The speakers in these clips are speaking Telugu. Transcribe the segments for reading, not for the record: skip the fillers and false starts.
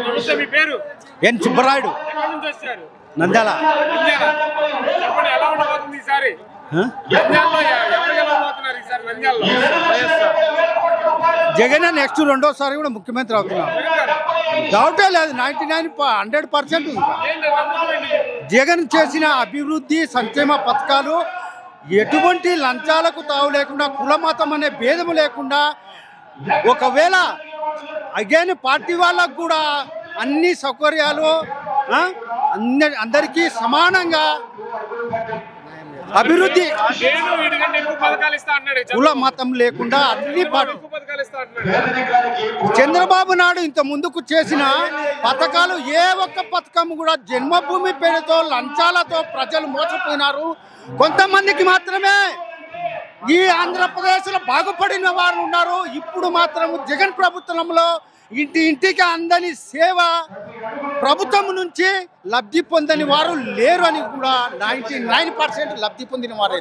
నమస్తే, మీ పేరు? ఎన్ సుబ్బరాయుడు, ఎక్కడి నుంచి వచ్చారు? నంద్యాల. చెప్పండి, ఎలా ఉండబోతుంది ఈసారి నంద్యాలలో? ఎవరు గెలవబోతున్నారు ఈసారి నంద్యాలలో? జగన్ నెక్స్ట్ రెండోసారి కూడా ముఖ్యమంత్రి అవుతున్నారు, డౌటే లేదు. 99% జగన్ చేసిన అభివృద్ధి సంక్షేమ పథకాలు ఎటువంటి లంచాలకు తావు లేకుండా, కుల మతం అనే భేదము లేకుండా, ఒకవేళ అగైన్ పార్టీ వాళ్ళకు కూడా అన్ని సౌకర్యాలు అందరికీ సమానంగా అభివృద్ధి, కుల మతం లేకుండా అన్ని చంద్రబాబు నాయుడు ఇంత ముందుకు చేసిన పథకాలు ఏ ఒక్క పథకం కూడా జన్మభూమి పేరుతో లంచాలతో ప్రజలు మోసపోయినారు. కొంతమందికి మాత్రమే ఈ ఆంధ్రప్రదేశ్లో బాగుపడిన వారు ఉన్నారు. ఇప్పుడు మాత్రం జగన్ ప్రభుత్వంలో ఇంటికి అందని సేవ ప్రభుత్వం నుంచి లబ్ధి పొందని వారు లేరు అని కూడా 99% లబ్ధి పొందిన వారే.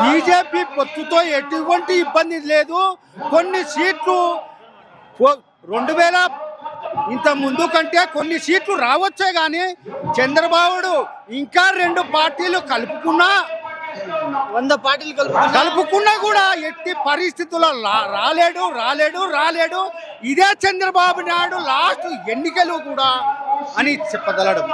బీజేపీ పొత్తుతో ఎటువంటి ఇబ్బంది లేదు. కొన్ని సీట్లు 2000 ఇంత ముందు కంటే కొన్ని సీట్లు రావచ్చే కానీ చంద్రబాబు ఇంకా 2 పార్టీలు కలుపుకున్నా 100 పార్టీలు కలుపుకున్నా కూడా ఎట్టి పరిస్థితుల్లో రాలేడు. ఇదే చంద్రబాబు నాయుడు లాస్ట్ ఎన్నికలు కూడా అని చెప్పగలడు.